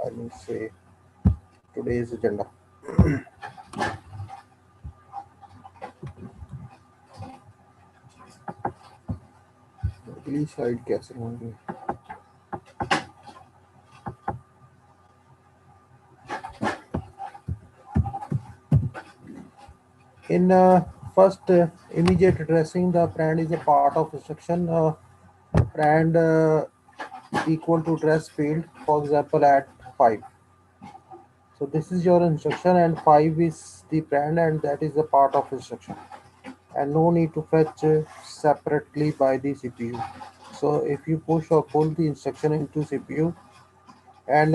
I will say today's agenda. अगली slide कैसे होंगे? In first immediate addressing, the parent is a part of instruction. Parent equal to address field, for example, at 5. So this is your instruction, and 5 is the parent, and that is a part of instruction. And no need to fetch separately by the CPU. So if you push or pull the instruction into CPU, and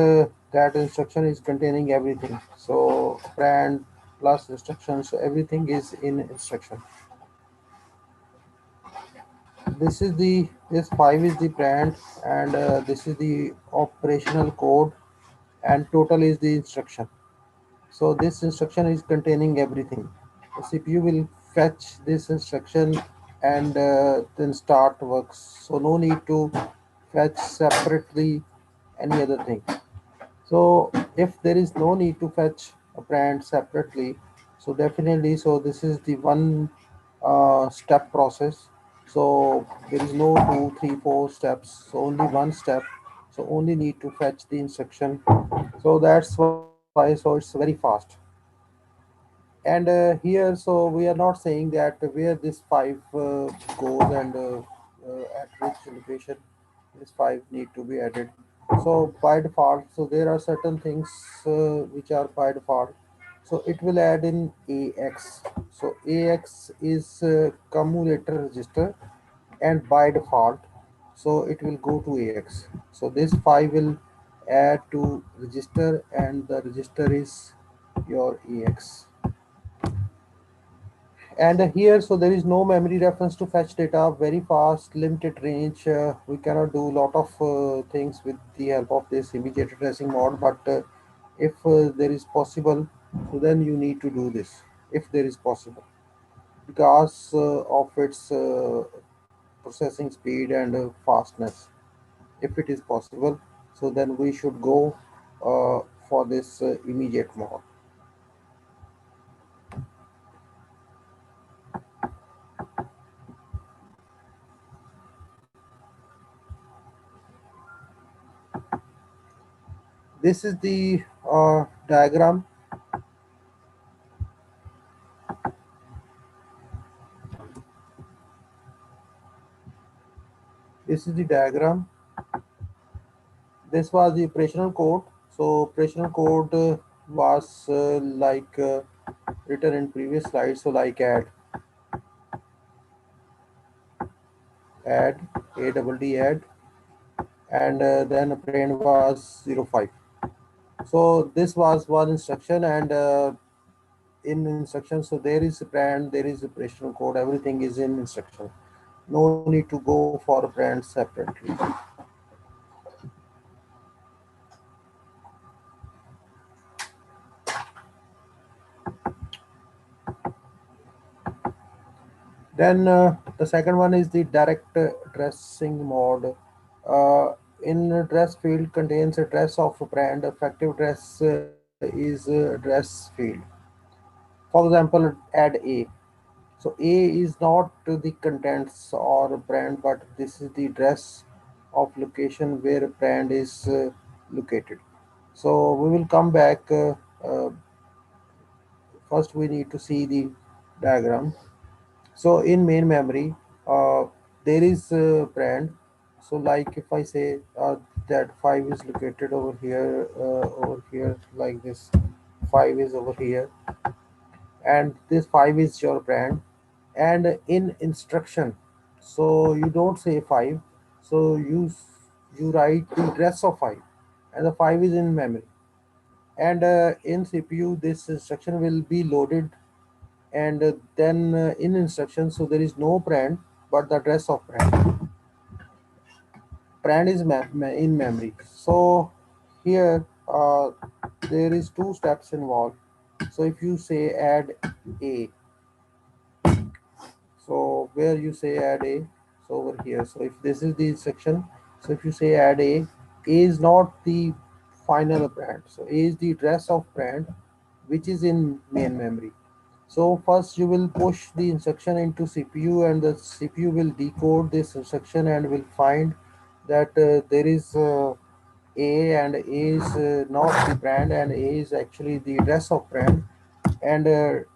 that instruction is containing everything. So parent plus instructions, so everything is in instruction. This 5 is the parent, and this is the operational code, and total is the instruction. So this instruction is containing everything. The CPU will fetch this instruction, and then start works. So no need to fetch separately any other thing. So if there is no need to fetch a brand separately, so definitely, so this is the one step process. So there is no two, three, four steps. So only one step. So only need to fetch the instruction. So that's why. So it's very fast. And here, so we are not saying that where this 5 goes, and at which location this 5 need to be added. So by default, so there are certain things which are by default. So it will add in AX. So AX is cumulator register, and by default, so it will go to AX. So this 5 will add to register, and the register is your AX. And here, so there is no memory reference to fetch data, very fast, limited range. We cannot do a lot of things with the help of this immediate addressing mode, but if there is possible, so then you need to do this if there is possible, because of its processing speed and fastness. If it is possible, so then we should go for this immediate mode. This is the diagram. This is the diagram. This was the operational code. So operational code was like written in previous slides. So like add a double d add, and then append was 05. So this was one instruction, and in instruction, so there is a brand, there is operational code, everything is in instruction. No need to go for a brand separately. Then the second one is the direct addressing mode. In address field contains address of a brand. Effective address is address field. For example, add A. So A is not the contents or brand, but this is the address of location where a brand is located. So we will come back. First, we need to see the diagram. So in main memory, there is a brand. So like if I say that 5 is located over here like this, 5 is over here, and this 5 is your brand. And in instruction, so you don't say 5, so you write the address of 5, and the 5 is in memory. And in CPU, this instruction will be loaded, and then in instructions, so there is no brand but the address of brand is in memory. So here there is two steps involved. So if you say add a, so where you say add a, so over here. So if this is the section, so if you say add a is not the final brand. So A is the address of brand which is in main memory. So first you will push the instruction into CPU and the CPU will decode this instruction and will find that there is A and A is not the brand and A is actually the address of brand and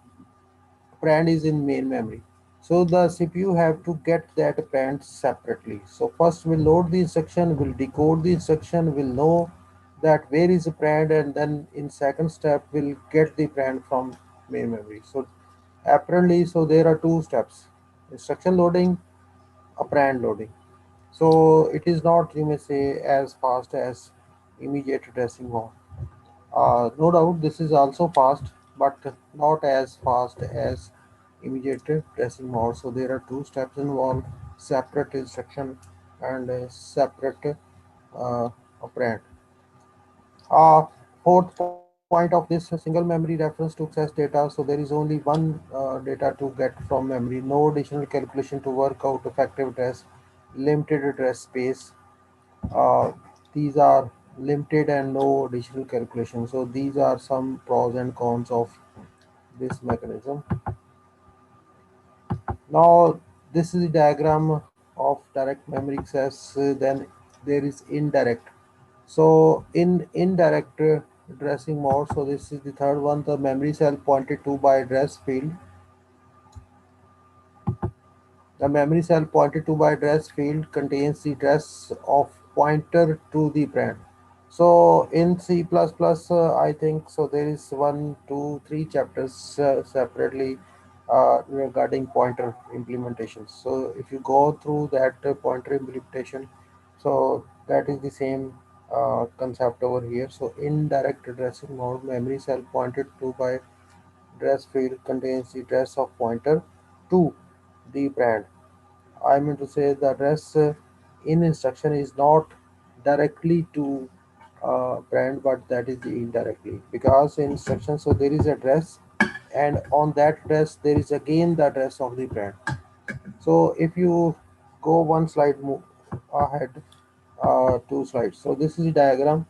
brand is in main memory. So the CPU have to get that brand separately. So first we'll load the instruction, we'll decode the instruction, we'll know that where is the brand and then in second step we'll get the brand from main memory. So apparently so there are two steps: instruction loading, operand loading. So it is not, you may say, as fast as immediate addressing mode. No doubt this is also fast, but not as fast as immediate addressing mode. So there are two steps involved: separate instruction and separate operand. Uh, Fourth point of this single memory reference to access data. So there is only one data to get from memory. No additional calculation to work out effective address, limited address space. Uh, these are limited and no additional calculation. So these are some pros and cons of this mechanism. Now this is the diagram of direct memory access. Then there is indirect. So in indirect addressing mode, so this is the third one, the memory cell pointed to by address field. The memory cell pointed to by address field contains the address of pointer to the brand. So in C++, I think so there is one, two, three chapters separately regarding pointer implementations. So if you go through that pointer implementation, so that is the same concept over here. So indirect addressing mode, memory cell pointed to by address field contains the address of pointer to the brand. I mean to say the address in instruction is not directly to brand, but that is the indirectly, because in instruction so there is address and on that address there is again the address of the brand. So if you go one slide move ahead, two slides. So this is the diagram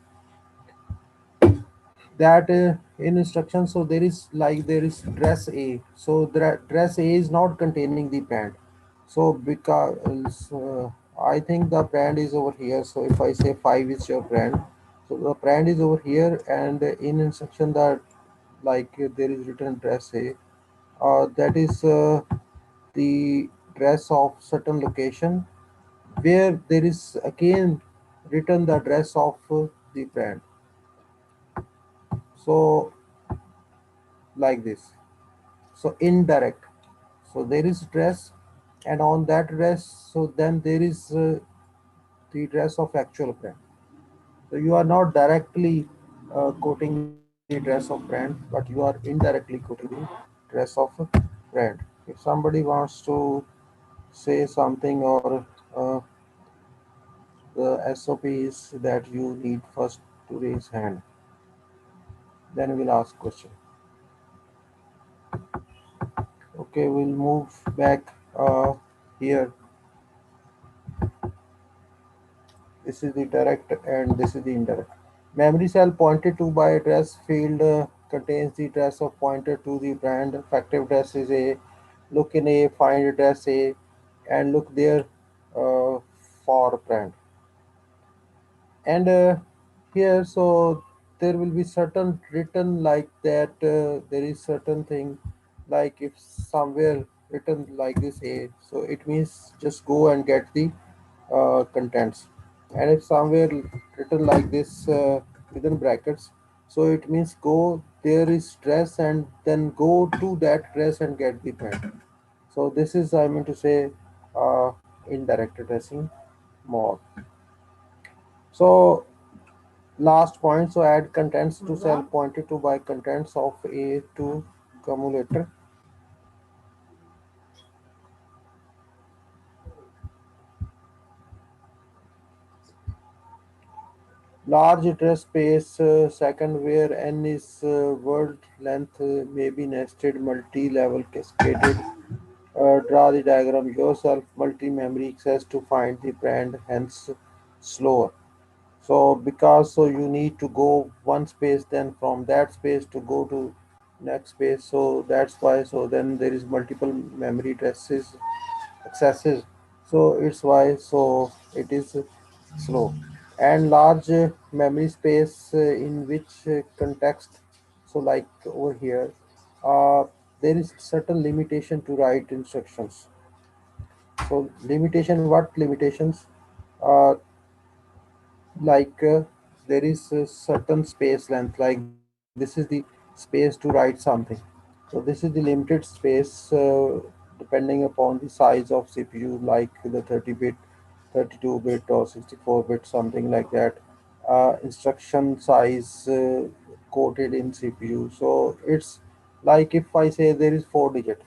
that in instruction so there is like there is dress A, so the dress A is not containing the brand. So because I think the brand is over here, so if I say 5 is your brand, so the brand is over here and in instruction that like there is written dress A, that is the dress of certain location where there is again written the address of the brand. So like this. So indirect, so there is dress and on that dress so then there is the dress of actual brand. So you are not directly quoting the dress of brand, but you are indirectly quoting the dress of brand. If somebody wants to say something or the SOP is that you need first to raise hand, then we'll ask question. Okay, we'll move back here. This is the direct and this is the indirect. Memory cell pointed to by address field contains the address of pointer to the brand. Effective address is A. Look in A, find address A, and look there for brand. And here, so there will be certain written like that. There is certain thing like if somewhere written like this A, so it means just go and get the contents. And if somewhere written like this within brackets, so it means go there is dress and then go to that dress and get the brand. So this is I mean to say uh, indirect addressing more. So last point, so add contents to cell pointed to by contents of a to cumulator. Large address space, second where n is word length, may be nested, multi-level cascaded. Draw the diagram yourself, multi-memory access to find the brand, hence slower. So because so you need to go one space, then from that space to go to next space. So that's why. So then there is multiple memory addresses accesses. So it's why so it is slow. And large memory space in which context. So like over here, uh, there is certain limitation to write instructions. So limitation, what limitations? Uh, like there is a certain space length, like this is the space to write something. So this is the limited space depending upon the size of CPU, like the 30-bit, 32-bit or 64-bit, something like that. Instruction size quoted in CPU. So it's like if I say there is 4 digit,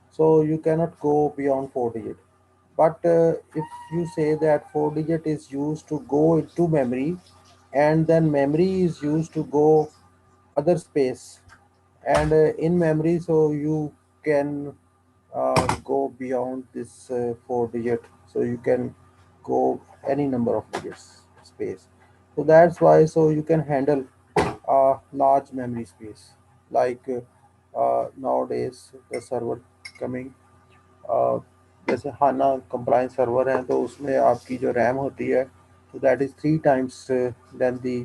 so you cannot go beyond 4 digit. But if you say that 4 digit is used to go into memory, and then memory is used to go other space, and in memory, so you can go beyond this 4 digit, so you can go any number of digits space. So that's why so you can handle large memory space, like nowadays the server coming, अ, जैसे हाना compliance server है तो उसमें आपकी जो RAM होती है, तो that is 3 times than the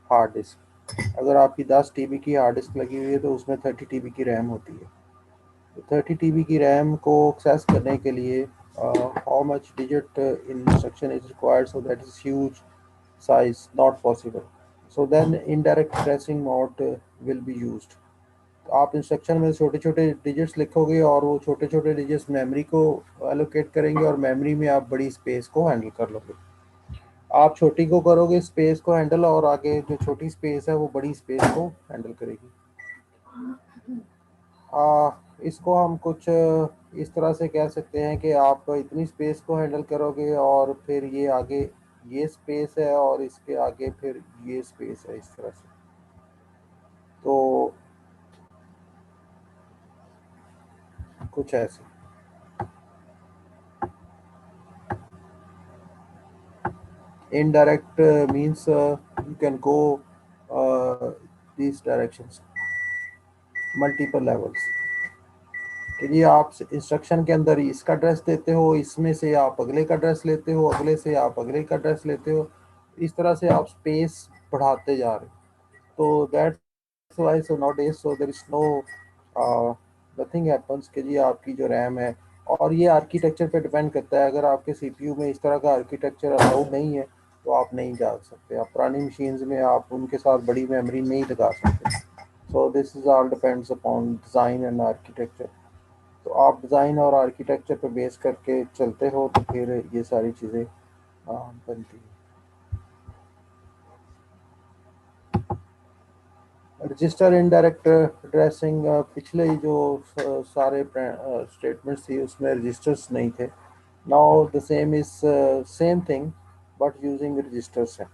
hard disk. अगर आपकी 10 TB की हार्ड डिस्क लगी हुई है तो उसमें 30 TB की रैम होती है। तो 30 TB की रैम को एक्सेस करने के लिए how much digit instruction is required, so that is huge size not possible. So then indirect tracing mode will be used. आप इंस्ट्रक्शन में छोटे छोटे डिजिट्स लिखोगे और वो छोटे छोटे डिजिट्स मेमोरी को एलोकेट करेंगे, और मेमोरी में आप बड़ी स्पेस को हैंडल कर लोगे। आप छोटी को करोगे स्पेस को हैंडल, और आगे जो छोटी स्पेस है वो बड़ी स्पेस को हैंडल करेगी। इसको हम कुछ इस तरह से कह सकते हैं कि आप इतनी स्पेस को हैंडल करोगे, और फिर ये आगे ये स्पेस है, और इसके आगे फिर ये स्पेस है, इस तरह से। तो कुछ ऐसे indirect means you can go these directions, multiple levels। कि जी आप इंस्ट्रक्शन के अंदर इसका ड्रेस देते हो, इसमें से आप अगले का ड्रेस लेते हो, अगले से आप अगले का ड्रेस लेते हो, इस तरह से आप स्पेस बढ़ाते जा रहे हो। तो that's why so nowadays so there is no nothing happens कि जी आपकी जो रैम है, और ये आर्किटेक्चर पे डिपेंड करता है। अगर आपके सीपीयू में इस तरह का आर्किटेक्चर अलाउड नहीं है तो आप नहीं जा सकते। आप पुरानी मशीन्स में आप उनके साथ बड़ी मेमोरी नहीं लगा सकते। सो this is all depends upon design and architecture. तो आप डिज़ाइन और आर्किटेक्चर पे बेस करके चलते हो तो फिर ये सारी चीज़ें बनती हैं। रजिस्टर इनडायरेक्ट एड्रेसिंग, पिछले जो सारे स्टेटमेंट्स थी उसमें रजिस्टर्स नहीं थे। Now the same is same thing but using registers है।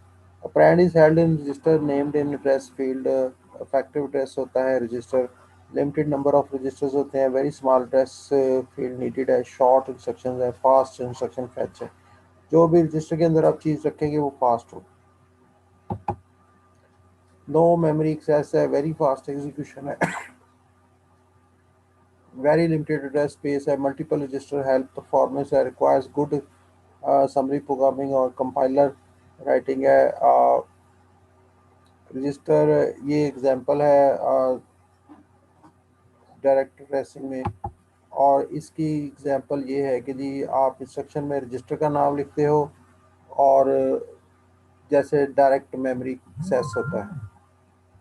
Operand is held in register named in address field. Effective address होता है register. Limited number of registers होते हैं। Very small address field needed है। Short instruction है। Fast instruction fetch है। जो भी रजिस्टर के अंदर आप चीज़ रखेंगे वो फास्ट हो। नो मेमोरी एक्सेस है। वेरी फास्ट एग्जीक्यूशन है। very limited address space है। multiple register help performance है। requires good summary programming और compiler writing है। रजिस्टर ये एग्जांपल है डायरेक्ट ट्रेसिंग में, और इसकी एग्जांपल ये है कि जी आप इंस्ट्रक्शन में रजिस्टर का नाम लिखते हो, और जैसे डायरेक्ट मेमोरी एक्सेस होता है।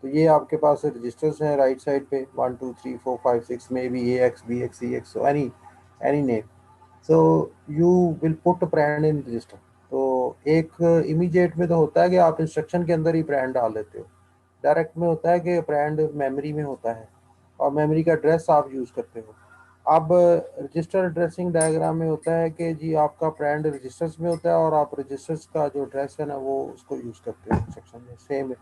तो ये आपके पास रजिस्टर्स हैं राइट साइड पे 1 2 3 4 5 6 में भी AX BX EX, so any name। So you will put brand in register. तो एक इमीडिएट में तो होता है कि आप इंस्ट्रक्शन के अंदर ही ब्रांड डाल देते हो। डायरेक्ट में होता है कि ब्रांड मेमोरी में होता है, और मेमोरी का एड्रेस आप यूज़ करते हो। अब रजिस्टर एड्रेसिंग डायग्राम में होता है कि जी आपका ब्रांड रजिस्टर्स में होता है, और आप रजिस्टर्स का जो एड्रेस है ना वो उसको यूज़ करते हो इंस्ट्रक्शन में। सेम है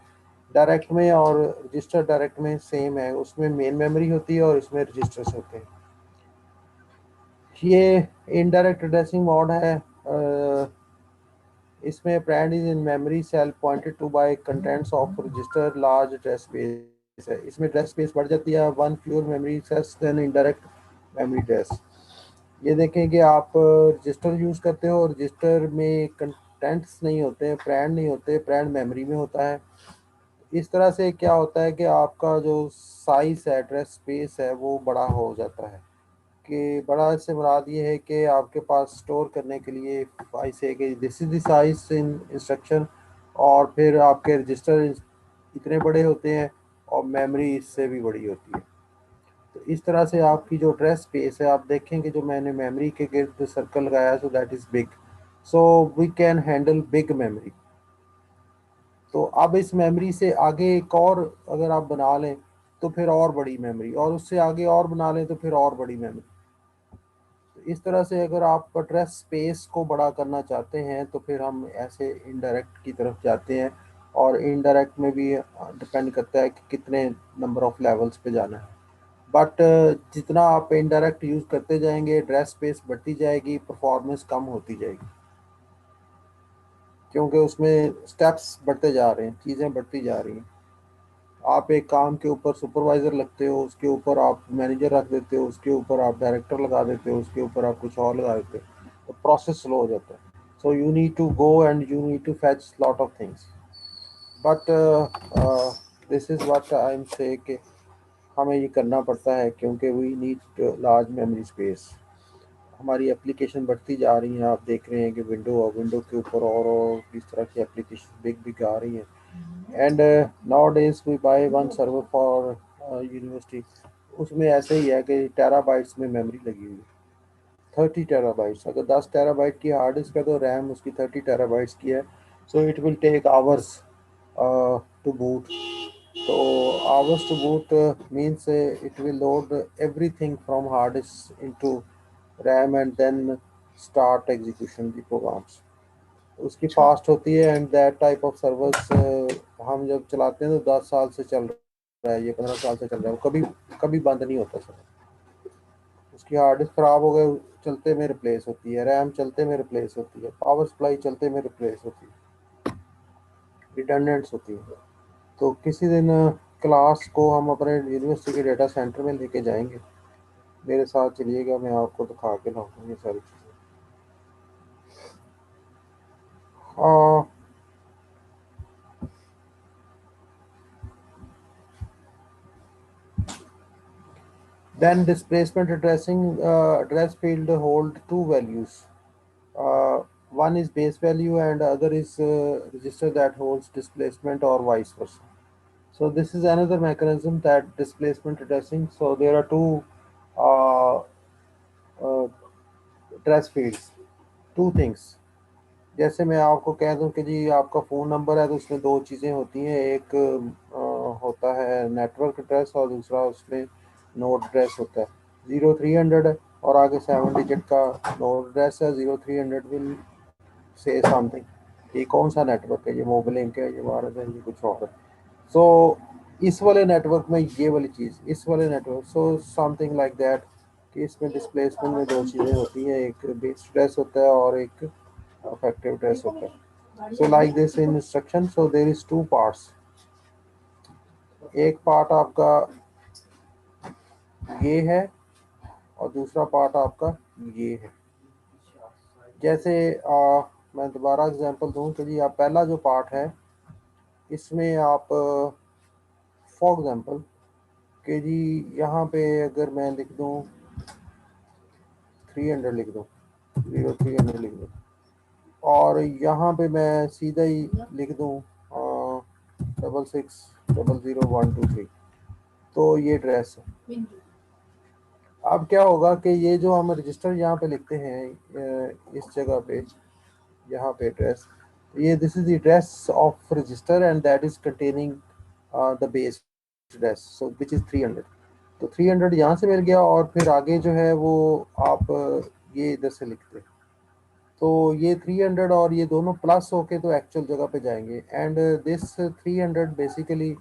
डायरेक्ट में और रजिस्टर डायरेक्ट में सेम है। उसमें मेन मेमोरी होती है और इसमें रजिस्टर्स होते हैं। ये इनडायरेक्ट एड्रेसिंग मोड है। इसमें prand is in memory cell pointed to by contents of register large address space है, इसमें address space बढ़ जाती है, one fewer memory access than indirect memory address। ये देखें कि आप रजिस्टर यूज़ करते हो, रजिस्टर में कंटेंट्स नहीं होते हैं, प्रैंड नहीं होते, प्रैंड मेमोरी में होता है। इस तरह से क्या होता है कि आपका जो साइज है, एड्रेस स्पेस है, वो बड़ा हो जाता है। कि बड़ा से मुराद ये है कि आपके पास स्टोर करने के लिए साइज है कि this is the size in instruction, और फिर आपके रजिस्टर इतने बड़े होते हैं और मेमोरी इससे भी बड़ी होती है। तो इस तरह से आपकी जो एड्रेस स्पेस है, आप देखेंगे जो मैंने मेमोरी के गिर्द सर्कल लगाया, so that is big, so we can handle big memory. तो अब इस मेमोरी से आगे एक और अगर आप बना लें तो फिर और बड़ी मेमोरी, और उससे आगे और बना लें तो फिर और बड़ी मेमोरी। तो इस तरह से अगर आप एड्रेस स्पेस को बड़ा करना चाहते हैं तो फिर हम ऐसे इनडायरेक्ट की तरफ जाते हैं, और इनडायरेक्ट में भी डिपेंड करता है कि कितने नंबर ऑफ लेवल्स पे जाना है। बट जितना आप इनडायरेक्ट यूज़ करते जाएंगे, एड्रेस स्पेस बढ़ती जाएगी, परफॉर्मेंस कम होती जाएगी, क्योंकि उसमें स्टेप्स बढ़ते जा रहे हैं, चीज़ें बढ़ती जा रही हैं। आप एक काम के ऊपर सुपरवाइज़र लगते हो, उसके ऊपर आप मैनेजर रख देते हो, उसके ऊपर आप डायरेक्टर लगा देते हो, उसके ऊपर आप कुछ और लगा देते हो, तो प्रोसेस स्लो हो जाता है। So you need to go and you need to fetch lot of things. But this is what I am say कि हमें ये करना पड़ता है, क्योंकि we need large memory space. हमारी एप्लीकेशन बढ़ती जा रही हैं, आप देख रहे हैं कि विंडो के ऊपर और इस तरह की एप्लीकेशन बिग बिग आ रही हैं। And nowadays we buy one server for university, उसमें ऐसे ही है कि टेराबाइट्स में मेमोरी लगी हुई है, 30 टेराबाइट्स। अगर 10 टेराबाइट की हार्ड डिस्क है तो रैम उसकी 30 टेराबाइट्स की है। So it will take hours to boot. तो hours to boot means it will load everything from hard disk into RAM and then start execution the programs। उसकी अच्छा। Fast होती है, and that type of servers हम जब चलाते हैं तो 10 साल से चल रहा है, ये 15 साल से चल रहा है, वो कभी कभी बंद नहीं होता सर। उसकी हार्ड डिस्क खराब हो गए, चलते में रिप्लेस होती है, रैम चलते में रिप्लेस होती है, पावर सप्लाई चलते में रिप्लेस होती है, रिडंडेंट्स होती है। तो किसी दिन क्लास को हम अपने यूनिवर्सिटी के डेटा सेंटर में लेके जाएंगे, मेरे साथ चलिएगा, मैं आपको दिखा के लाऊंगा ये सारी चीज़ें। Then displacement addressing, address field hold two values. One is base value and other is register that holds displacement or vice versa. So this is another mechanism that displacement addressing. So there are two uh, address fields, two things। जैसे मैं आपको कह दूं कि जी आपका phone number है, तो उसमें दो चीज़ें होती हैं, एक होता है नेटवर्क एड्रेस और दूसरा उसमें नोड एड्रेस होता है। 0300 है और आगे 7 डिजिट का नोड एड्रेस है। 0300 विल से समथिंग, ये कौन सा नेटवर्क है, ये मोबाइल लिंक है, ये भारत है, ये कुछ और है। सो इस वाले नेटवर्क में ये वाली चीज़, इस वाले network, so something like that, कि इसमें डिस्प्लेसमेंट में दो चीज़ें होती हैं, एक बेस एड्रेस होता है और एक effective dress होता है। So like this in instruction, so there is two parts। एक पार्ट आपका ये है और दूसरा पार्ट आपका ये है। जैसे मैं दोबारा एग्जांपल दूं कि जी आप पहला जो पार्ट है, इसमें आप फॉर एग्जांपल कि जी यहाँ पे अगर मैं लिख दूं 300 लिख दूं, 0300 लिख दूं, और यहाँ पे मैं सीधा ही लिख दूं 66000123, तो ये ड्रेस है। अब क्या होगा कि ये जो हम रजिस्टर यहाँ पे लिखते हैं इस जगह पे, यहाँ पे एड्रेस, ये this is the address of register and that is containing the base address, so which is 300। तो 300 यहाँ से मिल गया, और फिर आगे जो है वो आप ये इधर से लिखते हैं, तो ये 300 और ये दोनों प्लस होके तो एक्चुअल जगह पे जाएंगे। And this 300 basically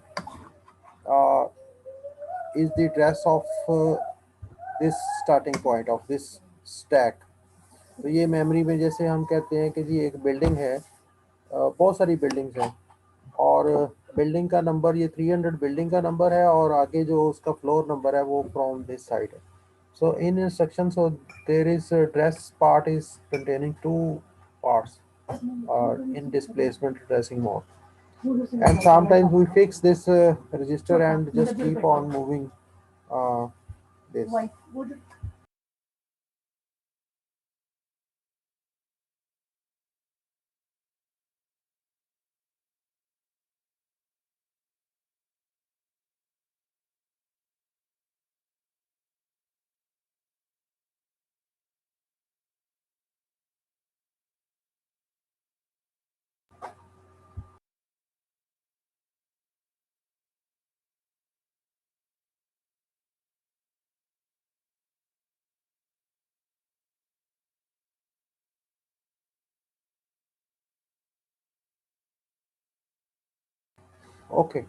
is the address of this starting point of this stack। तो ये मेमोरी में, जैसे हम कहते हैं कि जी एक बिल्डिंग है, बहुत सारी बिल्डिंग्स हैं, और बिल्डिंग का नंबर, ये 300 बिल्डिंग का नंबर है, और आगे जो उसका फ्लोर नंबर है वो फ्रॉम दिस साइड है. So in instruction, so there is a dress part is containing two parts in displacement dressing mode. And sometimes we fix this register and just keep on moving uh, this. Okay.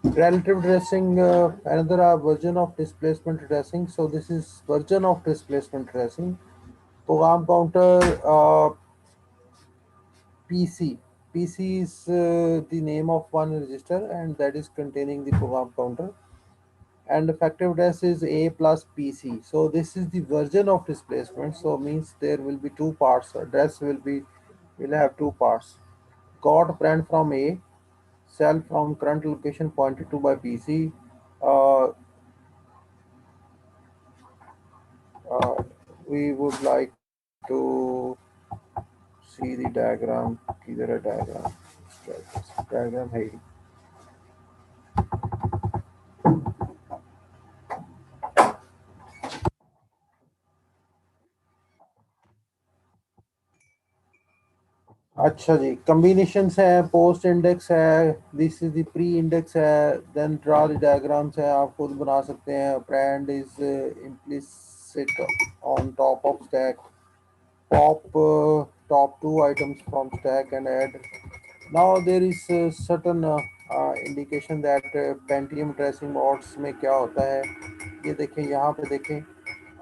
Relative dressing, another version of displacement dressing. So this is version of displacement dressing. Program counter PC. PC is the name of one register, and that is containing the program counter. And effective dress is A plus PC. So this is the version of displacement. So means there will be two parts. Dress will have two parts. Got brand from A, sell from current location pointed to by PC. Uh, uh, we would like to see the diagram. किधर है diagram? Diagram है ही. अच्छा जी, combinations है, post index है, this is the pre index है, then draw the diagrams है, आप खुद बना सकते हैं. Brand is implicit on top of stack. Pop top two items from stack and add. Now there is certain indication that Pentium dressing modes में क्या होता है. ये देखें, यहाँ पे देखें.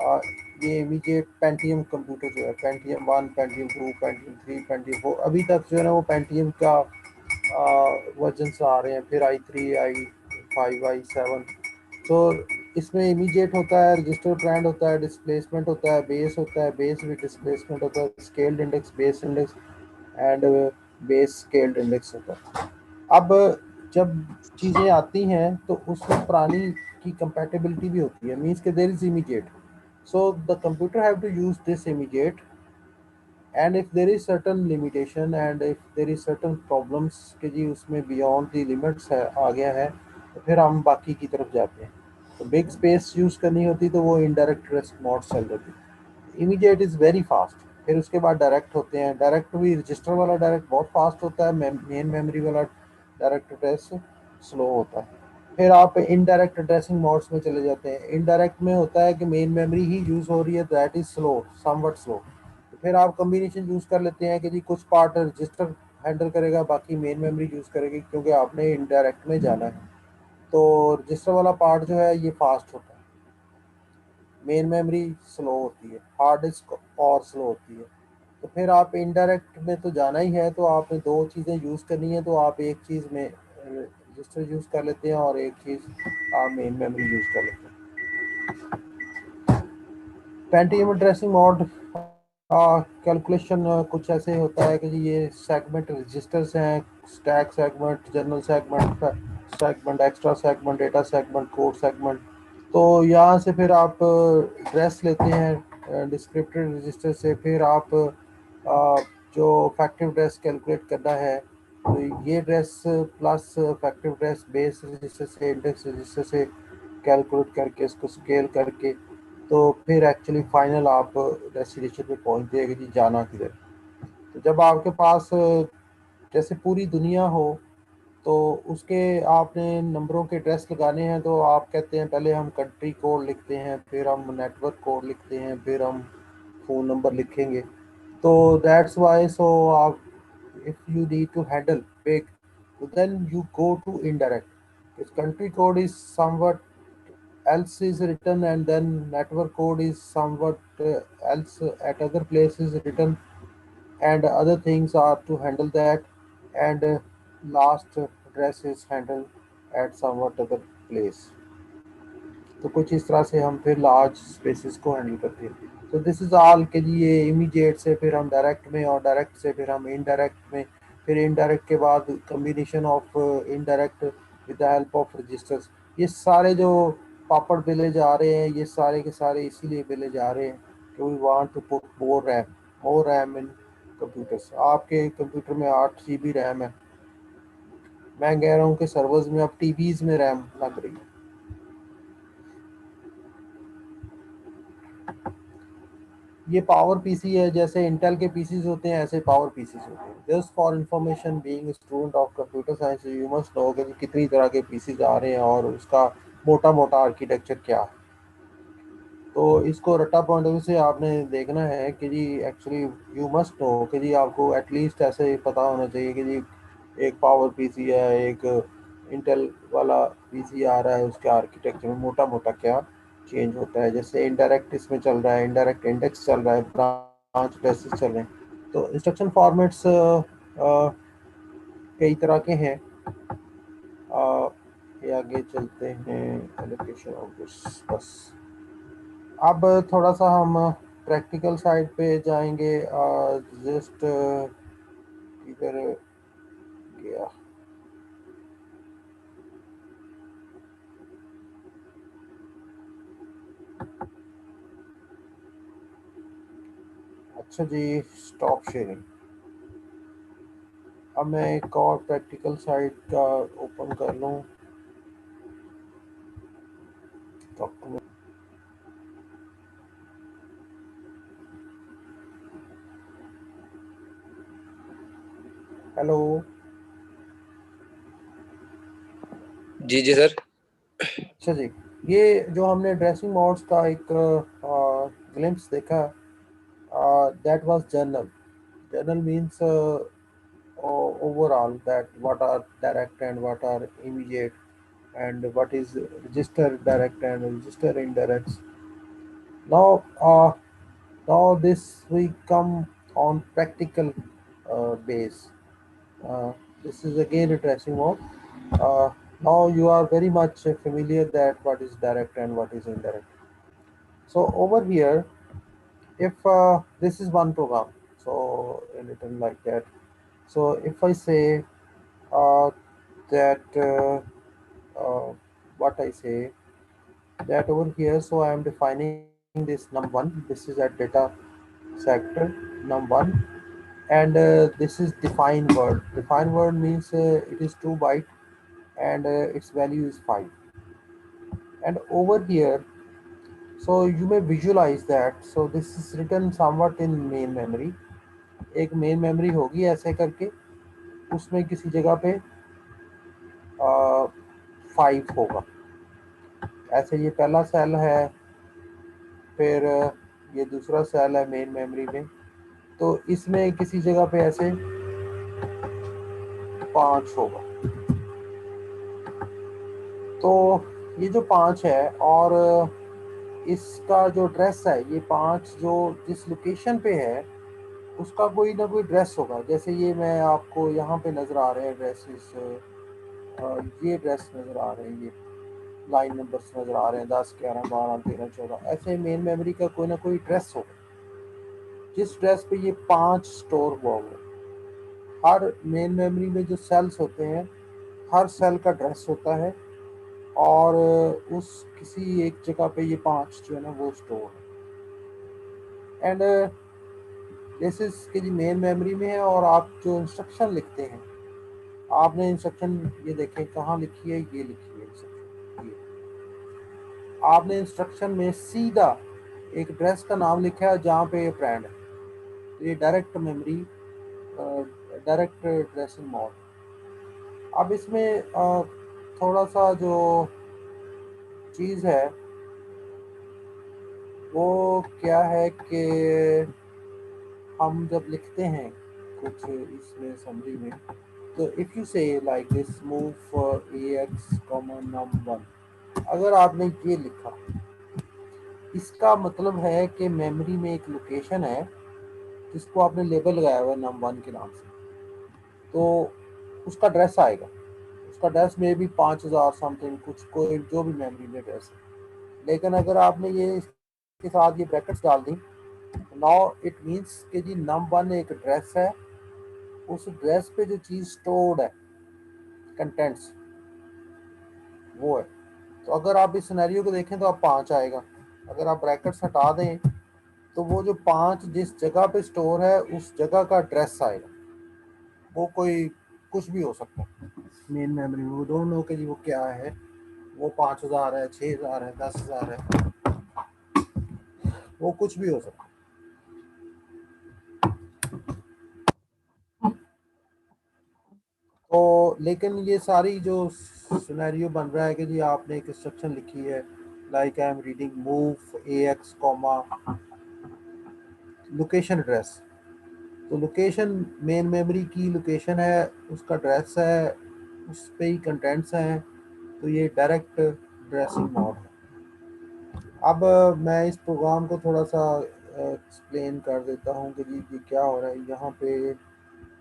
आ, ये इमीडिएट पेंटियम कंप्यूटर जो है, पेंटियम 1, पेंटियम 2, पेंटियम 3, पेंटियम 4, अभी तक जो है ना वो पेंटियम का वर्जन आ रहे हैं. फिर i3, i5, i7. तो इसमें इमीडिएट होता है, रजिस्टर ब्रांड होता है, डिस्प्लेसमेंट होता है, बेस होता है, बेस भी डिस्प्लेसमेंट होता है, scaled index, base index and base scaled index होता है. अब जब चीज़ें आती हैं तो उसमें पुरानी की कंपैटिबिलिटी भी होती है, मीन्स के there is immediate. So the computer have to use this immediate, and if there is certain limitation and if there is certain problems कि जी उसमें beyond the limits है, आ गया है, तो फिर हम बाकी की तरफ जाते हैं. तो बिग स्पेस यूज़ करनी होती तो वो इनडायरेक्ट रेस्ट मोड चल जाती. Immediate is very fast. फिर उसके बाद डायरेक्ट होते हैं. डायरेक्ट भी रजिस्टर वाला डायरेक्ट बहुत फास्ट होता है, मेन मेमोरी वाला डायरेक्ट एड्रेस स्लो होता है. फिर आप इनडायरेक्ट एड्रेसिंग मोड्स में चले जाते हैं. इनडायरेक्ट में होता है कि मेन मेमोरी ही यूज़ हो रही है, that is slow, somewhat slow. फिर आप कम्बिनेशन यूज़ कर लेते हैं कि जी कुछ पार्ट रजिस्टर हैंडल करेगा, बाकी मेन मेमोरी यूज़ करेगी, क्योंकि आपने इनडायरेक्ट में जाना है. तो रजिस्टर वाला पार्ट जो है ये फास्ट होता है, मेन मेमोरी स्लो होती है, हार्ड डिस्क और स्लो होती है. तो फिर आप इनडायरेक्ट में तो जाना ही है, तो आपने दो चीज़ें यूज़ करनी है, तो आप एक चीज़ में रजिस्टर यूज़ कर लेते हैं और एक चीज़ आप मेन मेमोरी यूज़ कर लेते हैं. पेंटियम ड्रेसिंग मोड कैलकुलेशन कुछ ऐसे होता है कि जी ये सेगमेंट रजिस्टर्स हैं, stack segment, general segment, segment extra segment, data segment, code segment. तो यहाँ से फिर आप ड्रेस लेते हैं डिस्क्रिप्टिव रजिस्टर से. फिर आप जो फैक्टिव ड्रेस कैलकुलेट करना है, तो ये address plus effective address base register से, इंडेक्स रजिस्टर से कैलकुलेट करके इसको स्केल करके, तो फिर एक्चुअली फाइनल आप डेस्टिनेशन पे पहुंचते हैं कि जी जाना किधर. तो जब आपके पास जैसे पूरी दुनिया हो, तो उसके आपने नंबरों के एड्रेस लगाने हैं, तो आप कहते हैं पहले हम कंट्री कोड लिखते हैं, फिर हम नेटवर्क कोड लिखते हैं, फिर हम फ़ोन नंबर लिखेंगे. तो दैट्स वाई, सो आप if you need to handle big, then you go to indirect. Its country code is somewhat else is written, and then network code is somewhat else at other places written, and other things are to handle that, and last address is handled at somewhat other place. तो कुछ इस तरह से हम फिर large spaces को handle करते हैं. तो दिस इज़ ऑल के जी ये इमीडिएट से फिर हम डायरेक्ट में, और डायरेक्ट से फिर हम इनडायरेक्ट में, फिर इनडायरेक्ट के बाद combination of indirect with the help of registers. ये सारे जो पापड़ बेले जा रहे हैं, ये सारे के सारे इसीलिए बेले जा रहे हैं कि we want to put more RAM in computers. आपके कंप्यूटर में 8 GB रैम है, मैं कह रहा हूँ कि सर्वर्स में अब टीबीज में रैम लग रही है. ये पावर पीसी है, जैसे इंटेल के पीसीज होते हैं ऐसे पावर पीसीज होते हैं. Just for information, being student of computer science, you must know कि कितनी तरह के पीसीज आ रहे हैं और उसका मोटा मोटा आर्किटेक्चर क्या है. तो इसको रट्टा पॉइंट ऑफ व्यू से आपने देखना है कि जी एक्चुअली यू मस्ट नो कि जी आपको एटलीस्ट ऐसे पता होना चाहिए कि जी एक पावर पीसी है, एक इंटेल वाला पीसी आ रहा है, उसके आर्किटेक्चर में मोटा मोटा क्या चेंज होता है. जैसे इनडायरेक्ट इसमें चल रहा है, इनडायरेक्ट इंडेक्स चल रहा है, ब्रांच बेसिस चल रहे हैं. तो इंस्ट्रक्शन फॉर्मेट्स कई तरह के हैं. ये आगे चलते हैं. एलोकेशन ऑफ दिस बस. अब थोड़ा सा हम प्रैक्टिकल साइड पे जाएंगे. जस्ट इधर गया. अच्छा जी, स्टॉप शेयरिंग. अब मैं एक और प्रैक्टिकल साइड का ओपन कर लूँ डॉक्यूमेंट. हेलो. जी जी सर. अच्छा जी, ये जो हमने ड्रेसिंग मोड्स का एक ग्लिम्स देखा, that was journal. Journal means overall that what are direct and what are immediate, and what is register direct and register indirect. Now, this we come on practical base. Uh, this is again a tracing mode. Uh, Now you are very much familiar that what is direct and what is indirect. So over here, if this is one program, so a little like that. So if I say uh, that what I say that over here, so I am defining this num1. This is at data sector num1, and this is define word. Define word means it is 2 byte, and its value is 5. And over here, so you may visualize that, so this is written somewhat in main memory. एक main memory होगी ऐसे करके, उसमें किसी जगह पे 5 होगा. ऐसे ये पहला सेल है, फिर ये दूसरा सेल है मेन मेमोरी में, तो इसमें किसी जगह पे ऐसे 5 होगा. तो ये जो 5 है, और इसका जो ड्रेस है, ये 5 जो जिस लोकेशन पे है उसका कोई ना कोई ड्रेस होगा. जैसे ये मैं आपको यहाँ पे नज़र आ रहे हैं ड्रेसेस, ये ड्रेस नज़र आ रहे हैं, ये लाइन नंबर्स नज़र आ रहे हैं, 10 11 12 13 14. ऐसे मेन मेमोरी का कोई ना कोई ड्रेस होगा, जिस ड्रेस पे ये 5 स्टोर हुआ हुआ. हर मेन मेमोरी में जो सेल्स होते हैं, हर सेल का ड्रेस होता है, और उस किसी एक जगह पे ये 5 जो है ना वो स्टोर है. एंड दिस इज कि जी मेन मेमोरी में है, और आप जो इंस्ट्रक्शन लिखते हैं, आपने इंस्ट्रक्शन ये देखें कहाँ लिखी है, ये लिखी है इंस्ट्रक्शन. ये आपने इंस्ट्रक्शन में सीधा एक ड्रेस का नाम लिखा है जहाँ पे ये ब्रांड है. तो ये direct memory, direct dressing mode. अब इसमें थोड़ा सा जो चीज़ है वो क्या है कि हम जब लिखते हैं कुछ इसमें समरी में, तो इफ़ यू से like this move for ax, num1, अगर आपने ये लिखा, इसका मतलब है कि मेमोरी में एक लोकेशन है जिसको आपने लेबल लगाया हुआ है num1 के नाम से, तो उसका एड्रेस आएगा। उसका एड्रेस में भी 5000 समथिंग कुछ, कोई जो भी मेमोरी में एड्रेस है। लेकिन अगर आपने ये इसके साथ ये ब्रैकेट्स डाल दी, नाउ इट मीन्स कि जी num1 एक एड्रेस है, उस एड्रेस पे जो चीज़ स्टोर्ड है, कंटेंट्स, वो है। तो अगर आप इस सिनेरियो को देखें तो आप 5 आएगा। अगर आप ब्रैकेट्स हटा दें तो वो जो 5 जिस जगह पे स्टोर है उस जगह का एड्रेस आएगा। वो कोई कुछ भी हो सकता है मेन मेमोरी में, वो डोंट नो कि जी वो क्या है, वो 5000 है, 6000 है, 10,000 है, वो कुछ भी हो सकता है। तो लेकिन ये सारी जो सिनेरियो बन रहा है कि जी आपने एक इंस्ट्रक्शन लिखी है, like I am reading move A x comma location address, तो लोकेशन मेन मेमोरी की लोकेशन है, उसका एड्रेस है, उस पे ही कंटेंट्स हैं, तो ये डायरेक्ट ड्रेसिंग मोड है। अब मैं इस प्रोग्राम को थोड़ा सा एक्सप्लेन कर देता हूँ कि जी ये क्या हो रहा है। यहाँ पे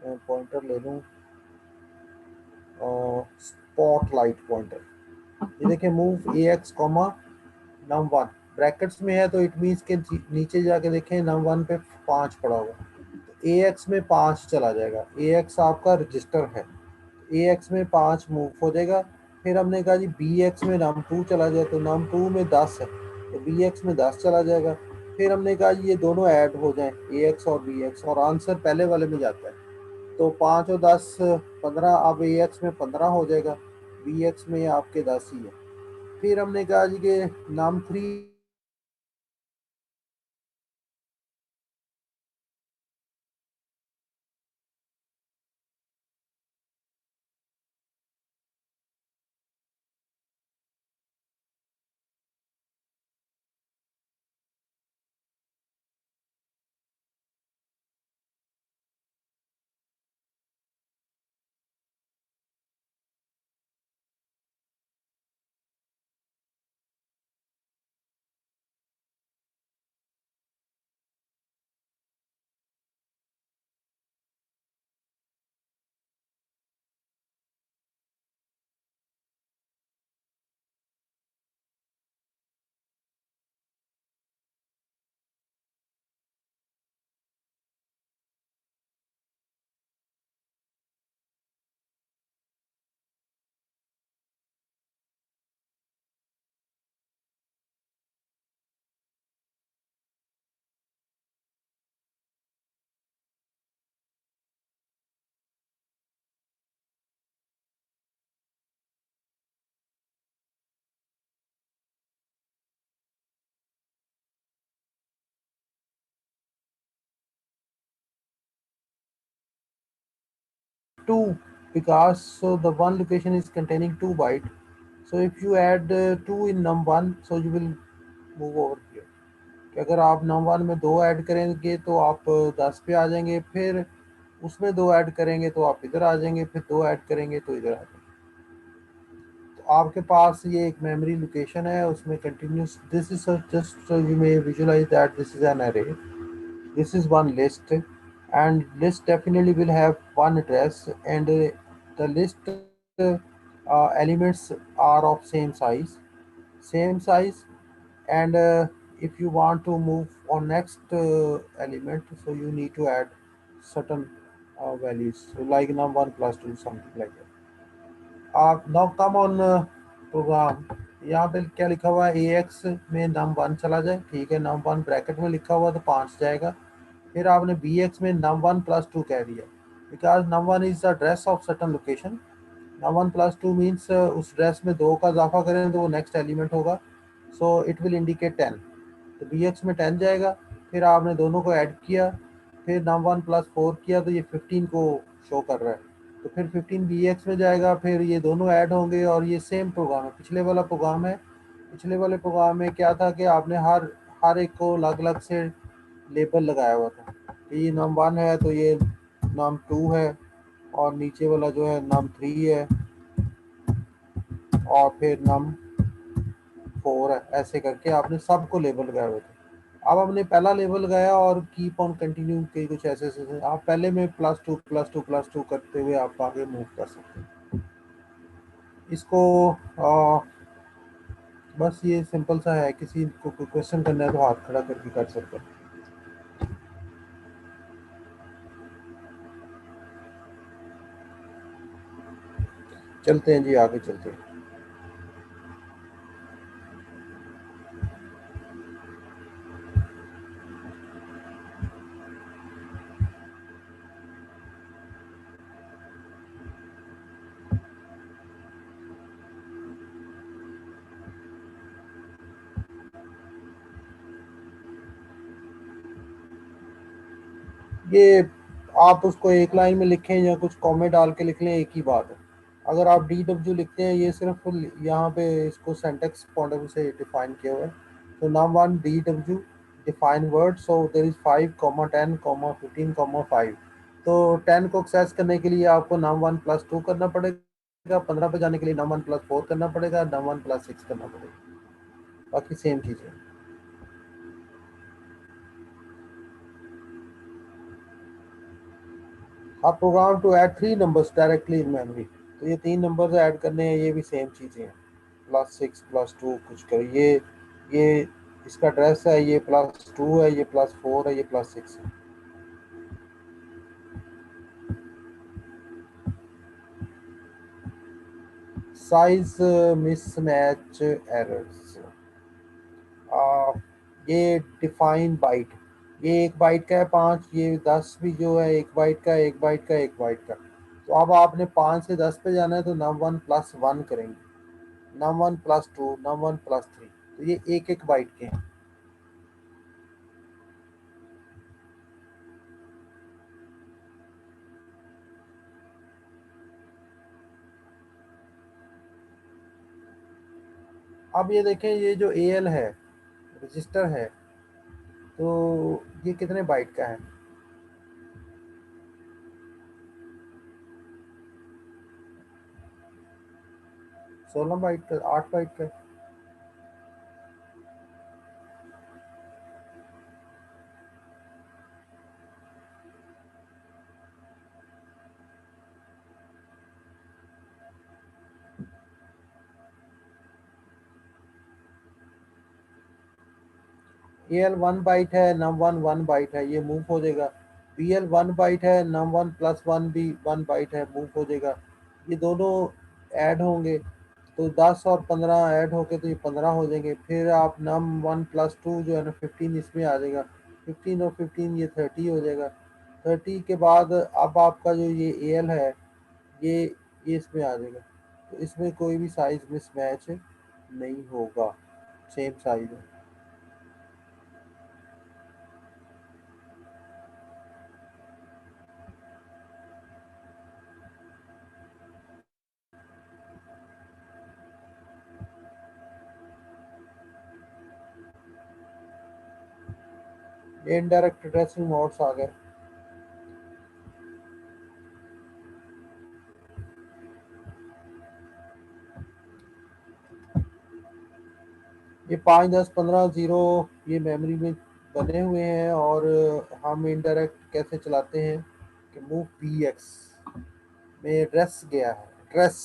पॉइंटर ले लूँ, स्पॉटलाइट पॉइंटर, ये देखिए मूव ए एक्स कॉमा num1 ब्रैकेट्स में है, तो इट मीन्स के नीचे जाके देखें num1 पे 5 पड़ा हुआ, तो ए एक्स में 5 चला जाएगा। ए एक्स आपका रजिस्टर है, ए एक्स में 5 मूव हो जाएगा। फिर हमने कहा जी बी एक्स में num2 चला जाए, तो num2 में 10 है, तो बी एक्स में 10 चला जाएगा। फिर हमने कहा जी ये दोनों ऐड हो जाएं, ए एक्स और बी एक्स, और आंसर पहले वाले में जाता है, तो 5 और 10 15, अब ए एक्स में 15 हो जाएगा, बी एक्स में आपके 10 ही है। फिर हमने कहा जी कि num3 2, because so the one location is containing 2 byte, so if you add 2 in num1, so you will move over here, कि अगर आप num1 में 2 ऐड करेंगे तो आप 10 पे आ जाएंगे, फिर उसमें 2 ऐड करेंगे तो आप इधर आ जाएंगे, फिर 2 ऐड करेंगे तो इधर आ जाएंगे। तो आपके पास ये एक मेमोरी लोकेशन है, उसमें continuous, this is just you may visualize that this is an array, this is one list, and list definitely will have one address, and the list elements are of same size, and if you want to move on next element, so you need to add certain values, so like num1 plus 2, something like that। आप now come on programme, यहाँ पे क्या लिखा हुआ है, ए x में num1 चला जाए, ठीक है, num1 ब्रैकेट में लिखा हुआ तो 5 जाएगा। फिर आपने बी एक्स में num1 प्लस 2 कह दिया, because num1 is the address of certain location, num1 plus 2 means उस एड्रेस में 2 का इजाफा करें तो वो नेक्स्ट एलिमेंट होगा, सो इट विल इंडिकेट 10, तो बी एक्स में 10 जाएगा। फिर आपने दोनों को ऐड किया, फिर num1 प्लस 4 किया तो ये 15 को शो कर रहा है, तो फिर 15 बी एक्स में जाएगा, फिर ये दोनों ऐड होंगे, और ये सेम प्रोग्राम है, पिछले वाला प्रोग्राम है। पिछले वाले प्रोग्राम में क्या था कि आपने हर हर एक को अलग अलग से लेबल लगाया हुआ था कि ये num1 है तो ये num2 है, और नीचे वाला जो है num3 है, और फिर num 4 है, ऐसे करके आपने सबको लेबल लगाए हुए थे। अब हमने पहला लेबल लगाया और कीप ऑन कंटिन्यू के कुछ ऐसे आप पहले में +2 +2 +2 करते हुए आप आगे मूव कर सकते हैं इसको। बस ये सिंपल सा है, किसी को कोई क्वेश्चन करना है तो हाथ खड़ा करके कर सकते हैं। चलते हैं जी, आगे चलते हैं। ये आप उसको एक लाइन में लिखें या कुछ कॉमेंट डाल के लिख लें, एक ही बात है। अगर आप DW लिखते हैं, ये सिर्फ यहाँ पे इसको सेंटेक्स पॉइंट ऑफ व्यू से डिफाइन किया हुआ है। तो नाम one DW define word, so there is 5, 10, 15, 5। तो 10 को एक्सेस करने के लिए आपको num1 +2 करना पड़ेगा, 15 पे जाने के लिए num1 +4 करना पड़ेगा, num1 +6 करना पड़ेगा। बाकी सेम चीज़ है। आप program to add 3 numbers directly in memory, तो ये 3 नंबर्स ऐड करने हैं, ये भी सेम चीज़ें हैं। +6 +2 कुछ करो, ये इसका एड्रेस है, ये +2 है, ये +4 है, ये +6 है। साइज मिसमैच एरर्स, ये डिफाइन बाइट, ये 1 बाइट का है 5, ये 10 भी जो है 1 बाइट का, 1 बाइट का, 1 बाइट का। तो अब आपने 5 से 10 पे जाना है तो num1 +1 करेंगे, num1 +2, num1 +3, तो ये 1 1 बाइट के हैं। अब ये देखें, ये जो AL है, रजिस्टर है, तो ये कितने बाइट का है? 16 बाइट का, 8 बाइट का। AL 1 बाइट है, num1 1 बाइट है, ये मूव हो जाएगा। BL 1 बाइट है, num1 +1 भी 1 बाइट है, मूव हो जाएगा। ये दोनों ऐड होंगे तो 10 और 15 ऐड होके तो ये 15 हो जाएंगे। फिर आप num1 +2 जो है ना 15 इसमें आ जाएगा, 15 और 15 ये 30 हो जाएगा। 30 के बाद अब आपका जो ये AL है, ये ये इसमें आ जाएगा, तो इसमें कोई भी साइज मिसमैच नहीं होगा, सेम साइज है। ये इनडायरेक्ट एड्रेसिंग मोड्स आ गए। ये 5 10 15 0 ये मेमोरी में बने हुए हैं, और हम इनडायरेक्ट कैसे चलाते हैं कि मूव BX में एड्रेस गया है, एड्रेस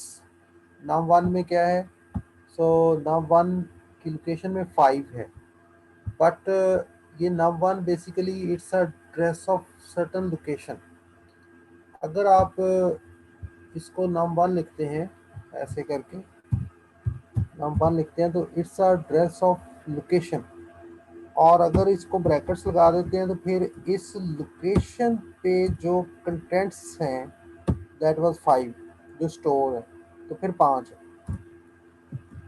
num1 में क्या है, सो num1 की लोकेशन में 5 है, बट ये num1 basically it's a address of certain location. अगर आप इसको num1 लिखते हैं, ऐसे करके num1 लिखते हैं, तो it's a address of location, और अगर इसको ब्रैकेट्स लगा देते हैं तो फिर इस लोकेशन पे जो कंटेंट्स हैं, दैट वाज 5 जो स्टोर है, तो फिर 5 है।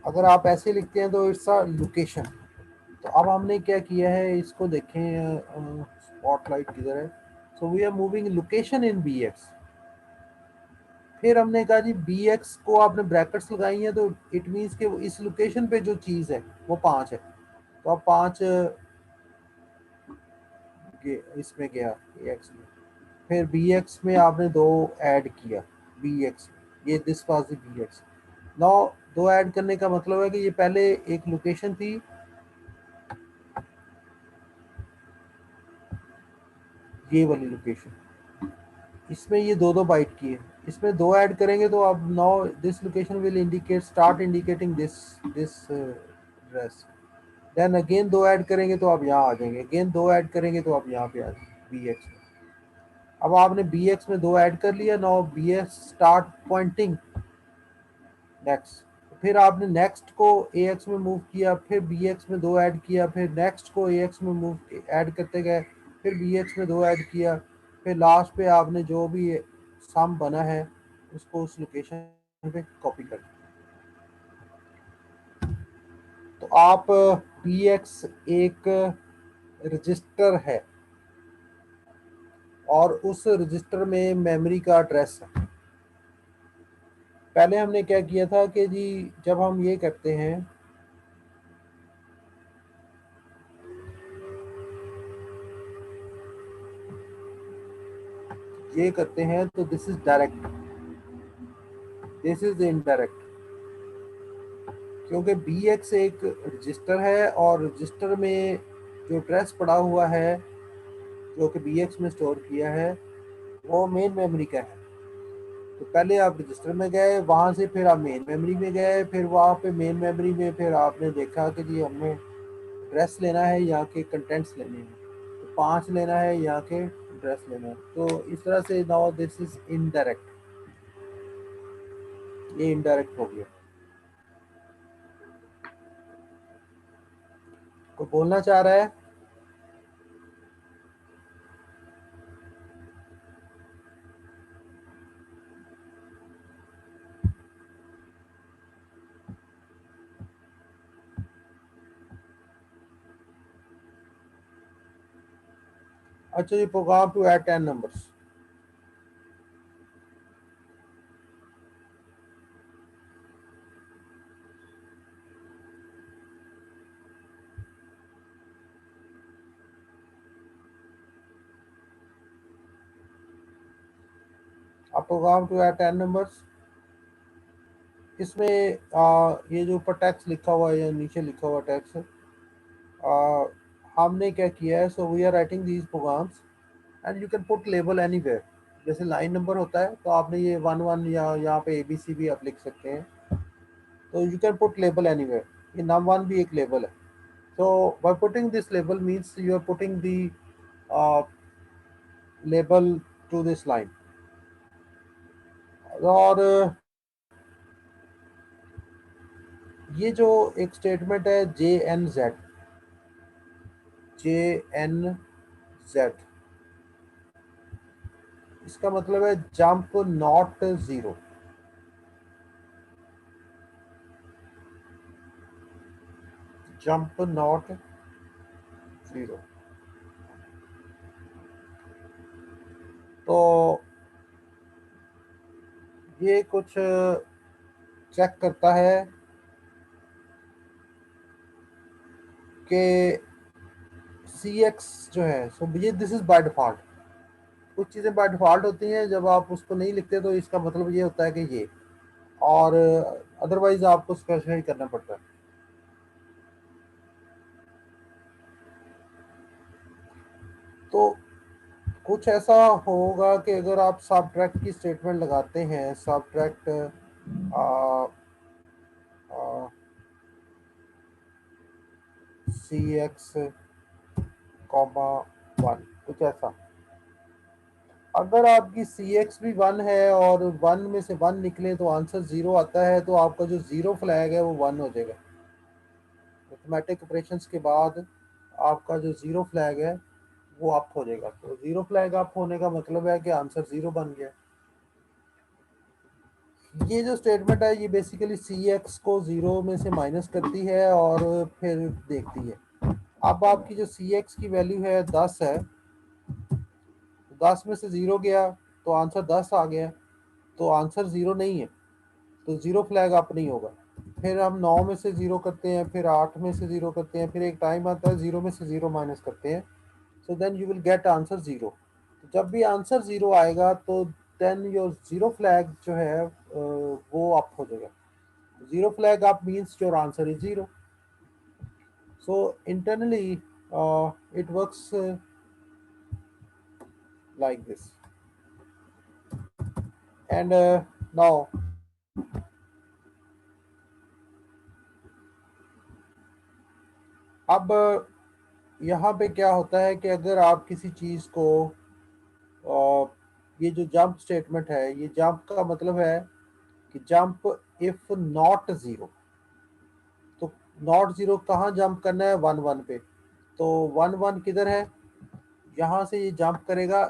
अगर आप ऐसे लिखते हैं तो इट्स अ लोकेशन। तो अब हमने क्या किया है, इसको देखें, स्पॉटलाइट किधर है। So we are moving location in BX। फिर हमने कहा जी BX को आपने ब्रैकेट्स लगाई हैं, तो इट मीन्स कि इस लोकेशन पे जो चीज़ है वो 5 है। तो अब 5 इसमें गया AX में, फिर BX में आपने 2 ऐड किया, BX, ये this was the BX। Now दो ऐड करने का मतलब है कि ये पहले एक लोकेशन थी, ये वाली लोकेशन, इसमें ये दो बाइट की है, इसमें दो ऐड करेंगे तो अब now this location will indicate start indicating this address. Then again दो ऐड करेंगे तो आप यहाँ आ जाएंगे, अगेन दो ऐड करेंगे तो आप यहाँ पे आ जाएंगे बी एक्स में। अब आपने बी एक्स में दो ऐड कर लिया, now B X start pointing next. फिर आपने नेक्स्ट को ए एक्स में मूव किया, फिर बी एक्स में दो ऐड किया, फिर नेक्स्ट को ए एक्स में मूव ऐड करते गए, फिर बी एक्स में दो ऐड किया, फिर लास्ट पे आपने जो भी सम बना है उसको उस लोकेशन पे कॉपी कर दिया। तो आप बी एक्स एक रजिस्टर है और उस रजिस्टर में मेमोरी का एड्रेस है। पहले हमने क्या किया था कि जी जब हम ये करते हैं, ये करते हैं तो this is direct, this is indirect, क्योंकि बी एक्स एक रजिस्टर है और रजिस्टर में जो एड्रेस पड़ा हुआ है जो कि बी एक्स में स्टोर किया है वो मेन मेमोरी का है। तो पहले आप रजिस्टर में गए, वहाँ से फिर आप मेन मेमोरी में गए, फिर वहाँ पे मेन मेमोरी में फिर आपने देखा कि जी हमें एड्रेस लेना है, यहाँ के कंटेंट्स लेने हैं, तो 5 लेना है, यहाँ के एड्रेस लेना है। तो इस तरह से नाउ दिस इज इनडायरेक्ट, ये इनडायरेक्ट हो गया। कोई बोलना चाह रहा है? अच्छा, ये प्रोग्राम टू ऐड 10 नंबर्स। अब प्रोग्राम टू ऐड 10 नंबर्स, इसमें ये जो ऊपर टैक्स लिखा हुआ है या नीचे लिखा हुआ टैक्स, हमने क्या किया है, so we are writing these programs and you can put label anywhere. जैसे लाइन नंबर होता है तो आपने ये 1 1 या यहाँ पे ABC भी आप लिख सकते हैं, तो you can put label anywhere. ये num1 भी एक लेबल है। so by putting this label means you are putting the uh, label to this line। और ये जो एक स्टेटमेंट है JNZ, इसका मतलब है jump not zero, jump not zero. तो ये कुछ चेक करता है कि CX जो है, सो ये दिस इज बाय डिफॉल्ट। कुछ चीज़ें बाय डिफॉल्ट होती हैं, जब आप उसको नहीं लिखते तो इसका मतलब ये होता है कि ये, और अदरवाइज आपको स्पेसिफाई करना पड़ता है। तो कुछ ऐसा होगा कि अगर आप सबट्रैक्ट की स्टेटमेंट लगाते हैं, सबट्रैक्ट CX कॉमा 1, कुछ ऐसा। अगर आपकी CX भी 1 है और 1 में से 1 निकले तो आंसर 0 आता है, तो आपका जो 0 फ्लैग है वो 1 हो जाएगा। मैथमेटिक ऑपरेशंस के बाद आपका जो 0 फ्लैग है वो अप हो जाएगा। तो 0 फ्लैग अप होने का मतलब है कि आंसर 0 बन गया। ये जो स्टेटमेंट है ये बेसिकली CX को 0 में से माइनस करती है और फिर देखती है। अब आपकी जो CX की वैल्यू है 10 है, 10 में से 0 गया तो आंसर 10 आ गया, तो आंसर 0 नहीं है, तो 0 फ्लैग अप नहीं होगा। फिर हम 9 में से 0 करते हैं, फिर 8 में से 0 करते हैं, फिर एक टाइम आता है 0 में से 0 माइनस करते हैं, so then you will get answer 0। तो जब भी आंसर 0 आएगा तो देन योर 0 फ्लैग जो है वो अप हो जाएगा। Zero flag up means your answer is zero. So internally, it works like this. And now, अब यहाँ पे क्या होता है कि अगर आप किसी चीज़ को ये जो जंप स्टेटमेंट है, ये जंप का मतलब है कि जंप इफ नॉट ज़ीरो। तो नॉट ज़ीरो कहाँ जंप करना है? वन वन पे। तो वन वन किधर है? यहाँ से ये जंप करेगा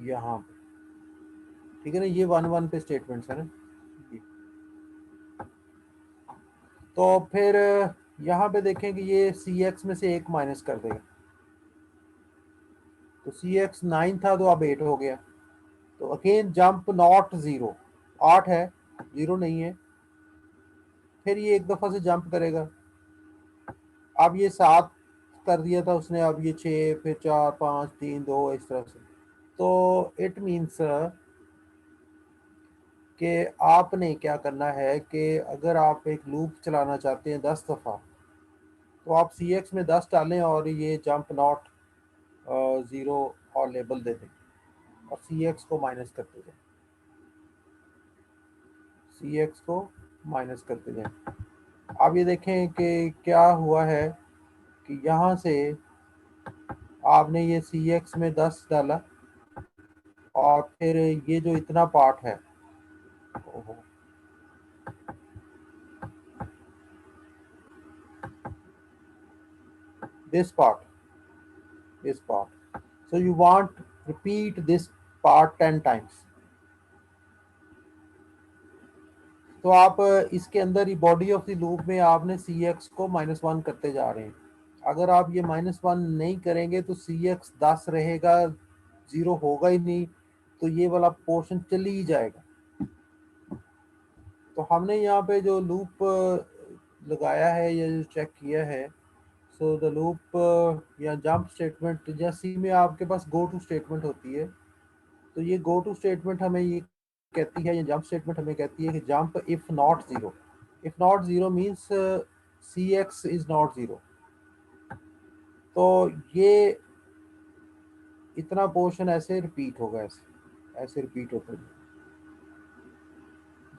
यहाँ पे, ठीक है ना? ये वन वन पे स्टेटमेंट्स है ना। तो फिर यहाँ पे देखें कि ये सी एक्स में से एक माइनस कर देगा। तो सी एक्स 9 था तो अब 8 हो गया। तो अगेन जंप नॉट ज़ीरो, 8 है, ज़ीरो नहीं है। फिर ये एक दफ़ा से जंप करेगा। अब ये 7 कर दिया था उसने, अब ये 6, फिर 4 5 3 2, इस तरह से। तो इट मीन्स कि आपने क्या करना है कि अगर आप एक लूप चलाना चाहते हैं 10 दफ़ा, तो आप सी एक्स में 10 डालें और ये जंप नॉट ज़ीरो और लेबल दे दें और सी एक्स को माइनस करते जाएं, सी एक्स को माइनस करते जाएं। अब ये देखें कि क्या हुआ है कि यहाँ से आपने ये सी एक्स में 10 डाला और फिर ये जो इतना पार्ट है, this part, this part. So you want repeat this part 10 times. तो आप इसके अंदर ही बॉडी ऑफ द लूप में आपने सी एक्स को -1 करते जा रहे हैं। अगर आप ये -1 नहीं करेंगे तो सी एक्स 10 रहेगा, ज़ीरो होगा ही नहीं, तो ये वाला पोर्शन चली ही जाएगा। तो हमने यहाँ पे जो लूप लगाया है या जो चेक किया है, सो द लूप या जंप स्टेटमेंट, या सी में आपके पास गो टू स्टेटमेंट होती है। तो ये गो टू स्टेटमेंट हमें ये कहती है, ये जंप स्टेटमेंट हमें कहती है कि jump if not zero. If not zero means C X is not zero. तो ये इतना पोर्शन ऐसे रिपीट होगा, ऐसे ऐसे रिपीट होता है,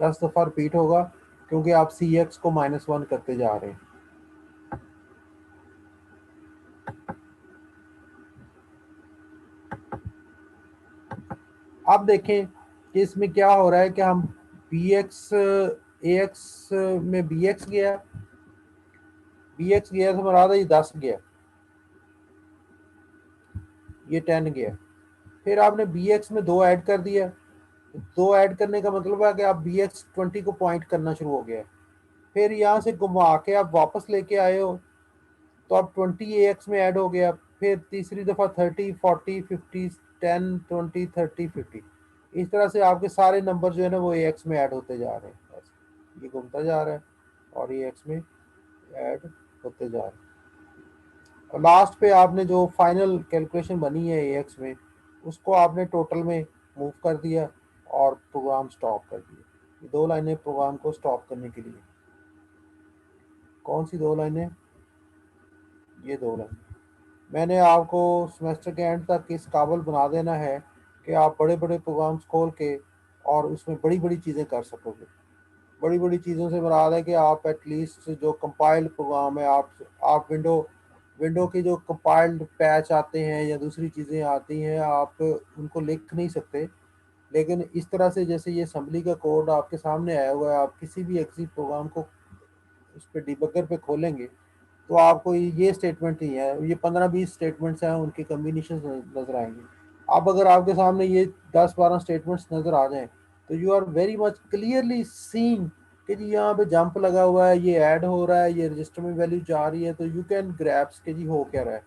10 दफ़ा रिपीट होगा, क्योंकि आप सी एक्स को -1 करते जा रहे हैं। अब देखें कि इसमें क्या हो रहा है कि हम बी एक्स ए एक्स में बी एक्स गया, बी एक्स गया तो हमारा ये 10 गया, ये 10 गया। फिर आपने बी एक्स में 2 ऐड कर दिया। दो ऐड करने का मतलब है कि आप बी एक्स 20 को पॉइंट करना शुरू हो गया। फिर यहाँ से घुमा के आप वापस लेके आए हो, तो अब 20 ए एक्स में ऐड हो गया। फिर तीसरी दफ़ा 30 40 50 10 20 30 50, इस तरह से आपके सारे नंबर जो है ना वो ए एक्स में ऐड होते जा रहे हैं। ये घूमता जा रहा है और ए एक्स में ऐड होते जा रहे हैं। और लास्ट पे आपने जो फाइनल कैलकुलेशन बनी है ए एक्स में, उसको आपने टोटल में मूव कर दिया और प्रोग्राम स्टॉप कर दिया। ये 2 लाइनें प्रोग्राम को स्टॉप करने के लिए। कौन सी 2 लाइनें? ये 2 लाइनें। मैंने आपको सेमेस्टर के एंड तक इस काबिल बना देना है कि आप बड़े बड़े प्रोग्राम्स खोल के और उसमें बड़ी बड़ी चीज़ें कर सकोगे। बड़ी बड़ी चीज़ों से मुराद है कि आप एटलीस्ट जो कंपाइल्ड प्रोग्राम है, आप विंडो विंडो की जो कंपाइल्ड पैच आते हैं या दूसरी चीज़ें आती हैं, आप उनको लिख नहीं सकते। लेकिन इस तरह से जैसे ये असम्बली का कोड आपके सामने आया हुआ है, आप किसी भी एक्सिट प्रोग्राम को उस पर डिबगर पे खोलेंगे तो आपको ये स्टेटमेंट ही है, ये 15-20 स्टेटमेंट्स हैं, उनके कम्बिनेशन नज़र आएंगे। अब अगर आपके सामने ये 10-12 स्टेटमेंट्स नज़र आ जाएं, तो you are very much clearly seeing कि जी यहाँ पे जंप लगा हुआ है, ये ऐड हो रहा है, ये रजिस्टर में वैल्यू जा रही है, तो यू कैन ग्रैप्स के जी हो क्या रहा है।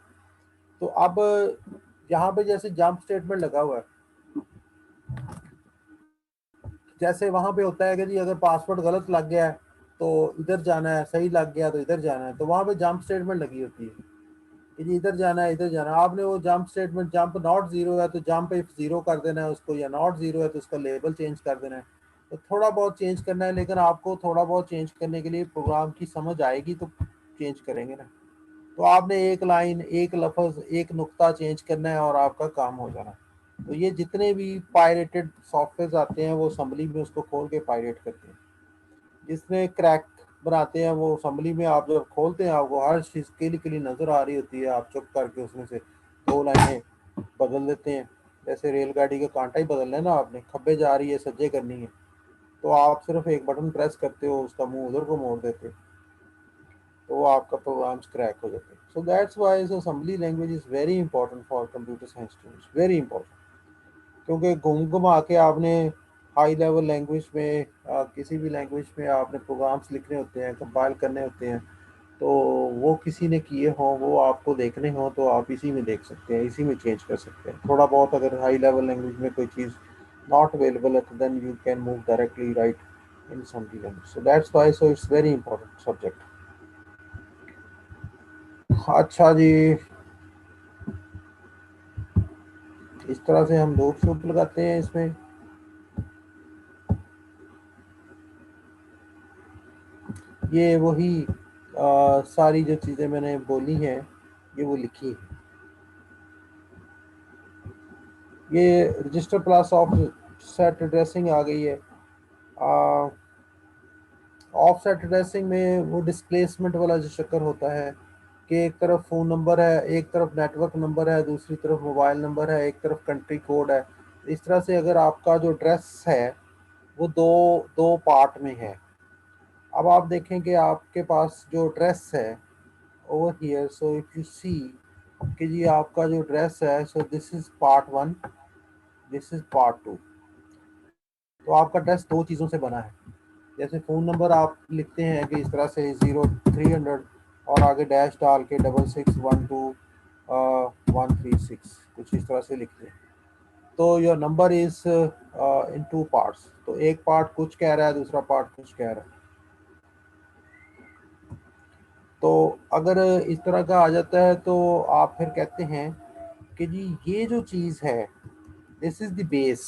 तो अब यहाँ पे जैसे जंप स्टेटमेंट लगा हुआ है, जैसे वहां पे होता है कि जी अगर पासवर्ड गलत लग गया है तो इधर जाना है, सही लग गया तो इधर जाना है, तो वहां पे जंप स्टेटमेंट लगी होती है कि जी इधर जाना है, इधर जाना है। आपने वो jump statement, jump not zero है तो जंप इफ ज़ीरो कर देना है उसको, या नॉट ज़ीरो है तो उसका लेबल चेंज कर देना है। तो थोड़ा बहुत चेंज करना है, लेकिन आपको थोड़ा बहुत चेंज करने के लिए प्रोग्राम की समझ आएगी तो चेंज करेंगे ना। तो आपने एक लाइन, एक लफ्ज, एक नुक्ता चेंज करना है और आपका काम हो जाना। तो ये जितने भी पायरेटेड सॉफ्टवेयर आते हैं वो असम्बली में उसको खोल के पायरेट करते हैं। जिसमें क्रैक बनाते हैं वो असम्बली में, आप जब खोलते हैं आपको हर चीज़ क्लियर क्लियर नज़र आ रही होती है, आप चुप करके उसमें से दो लाइनें बदल देते हैं। जैसे रेलगाड़ी का कांटा ही बदलना है ना, आपने खब्बे जा रही है सज्जे करनी है, तो आप सिर्फ एक बटन प्रेस करते हो, उसका मुंह उधर को मोड़ देते हो, तो वो आपका प्रोग्राम्स क्रैक हो जाते हैं। So that's why assembly language is very important for computer science students, very important. क्योंकि घूम घुमा के आपने हाई लेवल लैंग्वेज में, किसी भी लैंग्वेज में आपने प्रोग्राम्स लिखने होते हैं, कंपाइल करने होते हैं, तो वो किसी ने किए हों, वो आपको देखने हों, तो आप इसी में देख सकते हैं, इसी में चेंज कर सकते हैं थोड़ा बहुत। अगर हाई लेवल लैंग्वेज में कोई चीज़ नॉट अवेलेबल है तो then you can move directly right in assembly language. So that's why so it's very important subject. अच्छा जी, इस तरह से हम लूप शूप लगाते हैं इसमें। ये वही सारी जो चीज़ें मैंने बोली हैं ये वो लिखी है। ये register plus offset addressing आ गई है। ऑफ सेट एड्रेसिंग में वो डिस्प्लेसमेंट वाला जो चक्कर होता है कि एक तरफ फ़ोन नंबर है, एक तरफ नेटवर्क नंबर है, दूसरी तरफ मोबाइल नंबर है, एक तरफ कंट्री कोड है। इस तरह से अगर आपका जो एड्रेस है वो दो दो पार्ट में है। अब आप देखें कि आपके पास जो एड्रेस है over here, so if you see कि जी आपका जो एड्रेस है, so this is part one, this is part two. तो आपका एड्रेस दो चीज़ों से बना है। जैसे फ़ोन नंबर आप लिखते हैं कि इस तरह से 0300 और आगे डैश डाल के 6612 136 कुछ इस तरह से लिखते हैं। तो your number is in two parts, तो एक पार्ट कुछ कह रहा है, दूसरा पार्ट कुछ कह रहा है। तो अगर इस तरह का आ जाता है तो आप फिर कहते हैं कि जी ये जो चीज़ है दिस इज द बेस,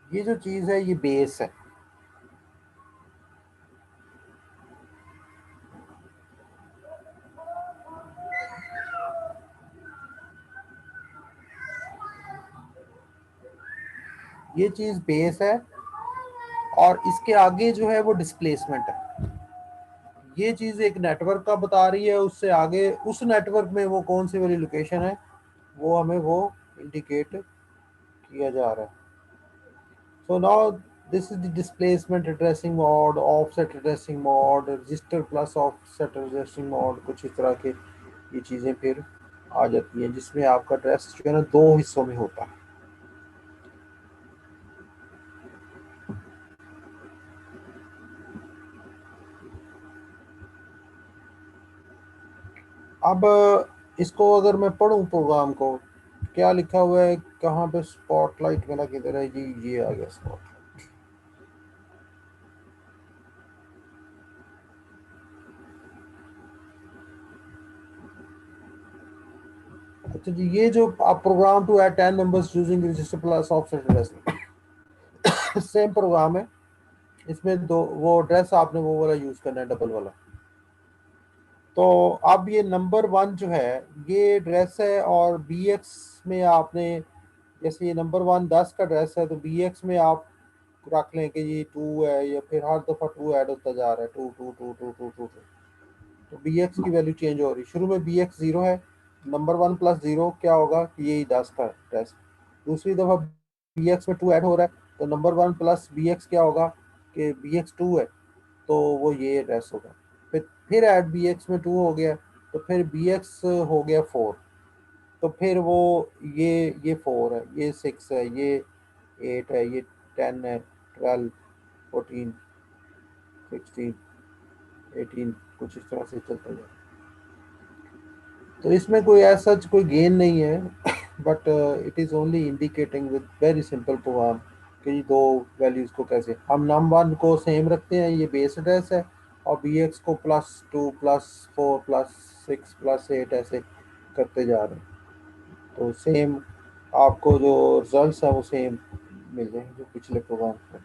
ये जो चीज़ है ये बेस है। ये चीज़ बेस है और इसके आगे जो है वो डिस्प्लेसमेंट है। ये चीज़ एक नेटवर्क का बता रही है, उससे आगे उस नेटवर्क में वो कौन सी वाली लोकेशन है वो हमें वो इंडिकेट किया जा रहा है। So now this is the displacement addressing mode, offset addressing mode, register plus offset addressing mode, कुछ इस तरह के ये चीज़ें फिर आ जाती हैं, जिसमें आपका एड्रेस जो है ना दो हिस्सों में होता है। अब इसको अगर मैं पढ़ूं प्रोग्राम को, क्या लिखा हुआ है, कहाँ पे स्पॉटलाइट मेरा किधर है जी, ये आ गया स्पॉट। अच्छा जी, ये जो आप program to add 10 numbers using register plus offset addressing, same program है। इसमें दो वो एड्रेस आपने वो वाला यूज करना है, डबल वाला। तो अब ये नंबर वन जो है ये एड्रेस है, और बी एक्स में आपने, जैसे ये नंबर वन 10 का एड्रेस है तो बी एक्स में आप रख लें कि ये टू है, या फिर हर दफ़ा टू ऐड होता जा रहा है, two two two two two two two. तो बी एक्स की वैल्यू चेंज हो रही है। शुरू में बी एक्स ज़ीरो है, नंबर वन प्लस ज़ीरो क्या होगा कि यही 10 का एड्रेस। दूसरी दफ़ा बी एक्स में टू ऐड हो रहा है तो number one plus B X क्या होगा कि बी एक्स टू है, तो वो ये एड्रेस होगा। फिर ऐड बी एक्स में टू हो गया, तो फिर बी एक्स हो गया फोर, तो फिर वो ये फोर है, ये सिक्स है, ये एट है, ये टेन है, 12, 14, 16, 18, कुछ इस तरह से चलता जाए। तो इसमें कोई ऐसा कोई गेन नहीं है, but it is only indicating with very simple program कि दो वैल्यूज़ को कैसे हम नम वन को सेम रखते हैं, ये बेस एड्रेस है, और बी एक्स को plus two plus four plus six plus eight ऐसे करते जा रहे हैं। तो सेम आपको जो रिजल्ट्स हैं वो सेम मिल जाएंगे जो पिछले प्रोग्राम में।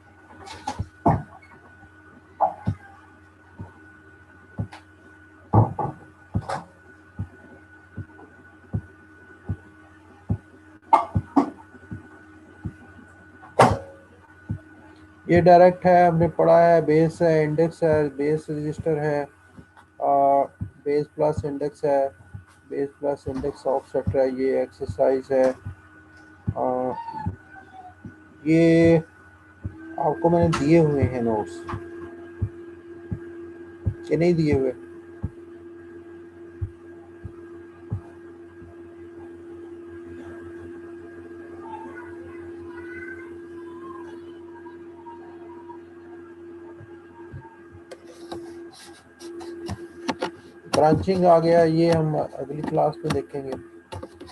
ये डायरेक्ट है, हमने पढ़ा है, बेस है, इंडेक्स है, बेस रजिस्टर है, बेस प्लस इंडेक्स है, बेस प्लस इंडेक्स ऑफसेट है, ये एक्सरसाइज है। अ, ये आपको मैंने दिए हुए हैं नोट्स कि नहीं दिए हुए? ब्रांचिंग आ गया, ये हम अगली क्लास में देखेंगे।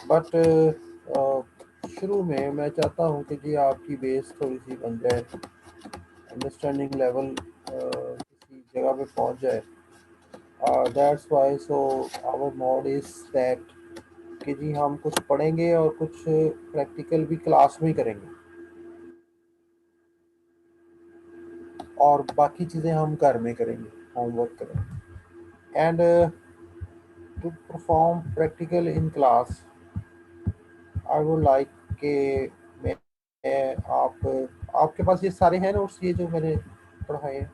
बट शुरू में मैं चाहता हूँ कि जी आपकी बेस थोड़ी सी बन जाए, अंडरस्टैंडिंग लेवल किसी जगह पे पहुँच जाए। That's why so our mode is that कि जी हम कुछ पढ़ेंगे और कुछ प्रैक्टिकल भी क्लास में ही करेंगे, और बाकी चीज़ें हम घर में करेंगे, होमवर्क करेंगे। And to perform practical in class, I would like के मैं आप आपके पास ये सारे हैं नोट्स, ये जो मैंने पढ़ाए हैं?